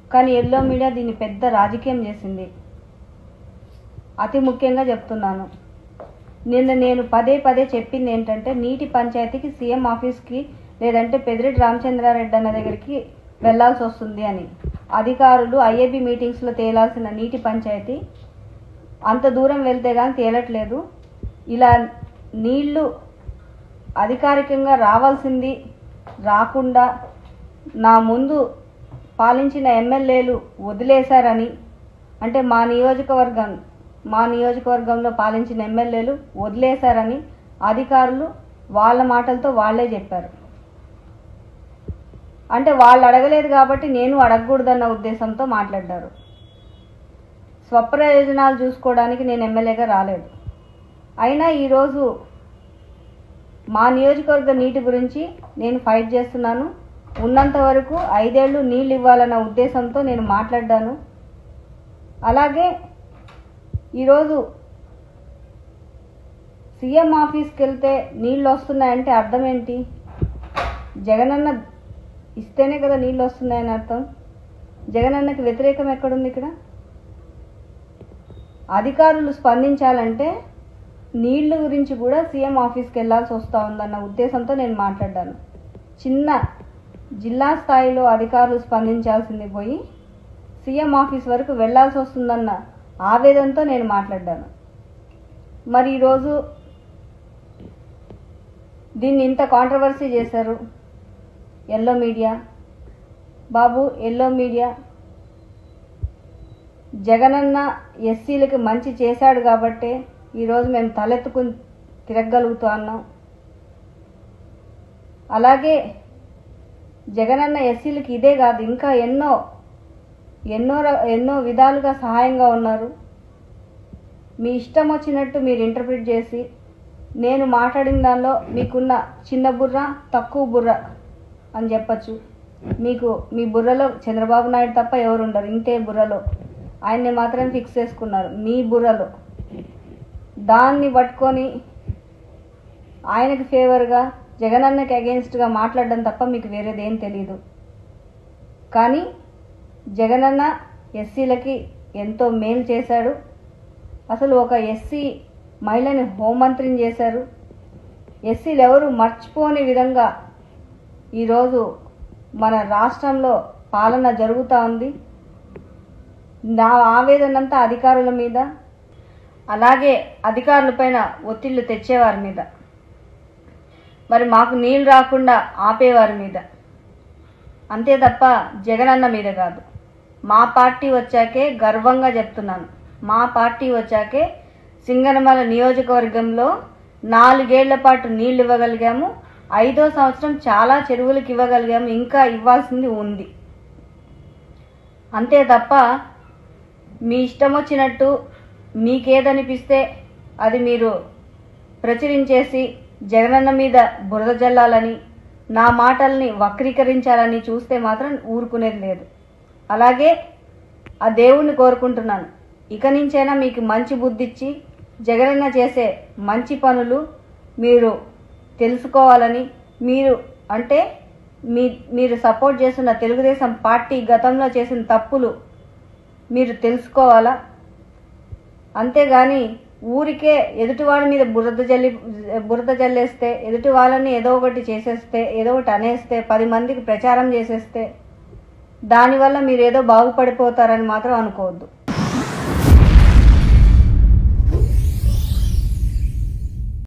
కానీ yellow media దీన్ని పెద్ద రాజకీయం చేసింది. అతి ముఖ్యంగా చెప్తున్నాను, నిన్న నేను పదే పదే చెప్పింది ఏంటంటే, నీటి పంచాయతీకి సీఎం ఆఫీస్కి లేదంటే పెద్దిరెడ్డి రామచంద్రారెడ్డి అన్న దగ్గరికి వెళ్లాల్సి వస్తుంది అని. అధికారులు ఐఏబీ మీటింగ్స్లో తేలాల్సిన నీటి పంచాయతీ అంత దూరం వెళ్తే కానీ తేలట్లేదు. ఇలా నీళ్లు అధికారికంగా రావాల్సింది రాకుండా నా ముందు పాలించిన ఎమ్మెల్యేలు వదిలేశారని, అంటే మా నియోజకవర్గంలో పాలించిన ఎమ్మెల్యేలు వదిలేశారని అధికారులు వాళ్ళ మాటలతో వాళ్లే చెప్పారు. అంటే వాళ్ళు అడగలేదు కాబట్టి నేను అడగకూడదన్న ఉద్దేశంతో మాట్లాడారు. స్వప్రయోజనాలు చూసుకోవడానికి నేను ఎమ్మెల్యేగా రాలేదు. అయినా ఈరోజు మా నియోజకవర్గ నీటి గురించి నేను ఫైట్ చేస్తున్నాను. ఉన్నంత వరకు 5 ఏళ్ళు నీళ్ళు ఇవ్వాలన్న ఉద్దేశంతో నేను మాట్లాడ్డాను. అలాగే ఈరోజు సీఎం ఆఫీస్కి వెళ్తే నీళ్ళు వస్తున్నాయంటే అర్థం ఏంటి? జగనన్న ఇస్తేనే కదా నీళ్ళు వస్తున్నాయని అర్థం. జగనన్నకి వ్యతిరేకం ఎక్కడుంది ఇక్కడ? అధికారులు స్పందించాలంటే నీళ్ల గురించి కూడా సీఎం ఆఫీస్కి వెళ్లాల్సి వస్తూ ఉందన్న ఉద్దేశంతో నేను మాట్లాడ్డాను. చిన్న జిల్లా స్థాయిలో అధికారులు స్పందించాల్సింది పోయి సీఎం ఆఫీస్ వరకు వెళ్లాల్సి వస్తుందన్న ఆవేదనతో నేను మాట్లాడ్డాను. మరి ఈరోజు దీన్ని ఇంత కాంట్రవర్సీ చేశారు ఎల్లో మీడియా. బాబు, ఎల్లో మీడియా జగనన్న ఎస్సీలకి మంచి చేశాడు కాబట్టే ఈరోజు మేము తలెత్తుకుని తిరగగలుగుతూ అన్నాం. అలాగే జగనన్న ఎస్సీలకి ఇదే కాదు, ఇంకా ఎన్నో విధాలుగా సహాయంగా ఉన్నారు. మీ ఇష్టం వచ్చినట్టు మీరు ఇంటర్ప్రిట్ చేసి, నేను మాట్లాడిన దానిలో మీకున్న చిన్న బుర్ర తక్కువ బుర్ర అని చెప్పచ్చు. మీ బుర్రలో చంద్రబాబు నాయుడు తప్ప ఎవరు ఉండరు. ఇంతే బుర్రలో ఆయన్ని మాత్రం ఫిక్స్ చేసుకున్నారు మీ బుర్రలో. దాన్ని పట్టుకొని ఆయనకి ఫేవర్గా జగనన్నకి అగెయిన్స్ట్గా మాట్లాడడం తప్ప మీకు వేరేదేం తెలీదు. కానీ జగనన్న ఎస్సీలకి ఎంతో మేలు చేశాడు. అసలు ఒక ఎస్సీ మహిళని హోంమంత్రిని చేశారు. ఎస్సీలు ఎవరు మర్చిపోని విధంగా ఈరోజు మన రాష్ట్రంలో పాలన జరుగుతూ ఉంది. నా ఆవేదనంతా అధికారుల మీద, అలాగే అధికారులపైన ఒత్తిళ్లు తెచ్చేవారి మీద, మరి మాకు నీళ్ళు రాకుండా ఆపేవారి మీద, అంతే తప్ప జగనన్న మీద కాదు. మా పార్టీ వచ్చాకే గర్వంగా చెప్తున్నాను, మా పార్టీ వచ్చాకే సింగనమల నియోజకవర్గంలో 4 ఏళ్ల పాటు నీళ్లు ఇవ్వగలిగాము. 5వ సంవత్సరం చాలా చెరువులకు ఇవ్వగలిగాము. ఇంకా ఇవ్వాల్సింది ఉంది. అంతే తప్ప మీ ఇష్టం వచ్చినట్టు మీకేదనిపిస్తే అది మీరు ప్రచురించేసి జగనన్న మీద బురద జల్లాలని, నా మాటల్ని వక్రీకరించాలని చూస్తే మాత్రం ఊరుకునేది లేదు. అలాగే ఆ దేవుణ్ణి కోరుకుంటున్నాను, ఇక నుంచైనా మీకు మంచి బుద్ధిచ్చి జగనన్న చేసే మంచి పనులు మీరు తెలుసుకోవాలని, మీరు సపోర్ట్ చేస్తున్న తెలుగుదేశం పార్టీ గతంలో చేసిన తప్పులు మీరు తెలుసుకోవాలా. అంతేగాని ఊరికే ఎదుటివాడి మీద బురద జల్లేస్తే, ఎదుటి వాళ్ళని ఏదో ఒకటి చేసేస్తే, ఏదో ఒకటి అనేస్తే, 10 మందికి ప్రచారం చేసేస్తే దానివల్ల మీరు ఏదో బాగుపడిపోతారని మాత్రం అనుకోవద్దు.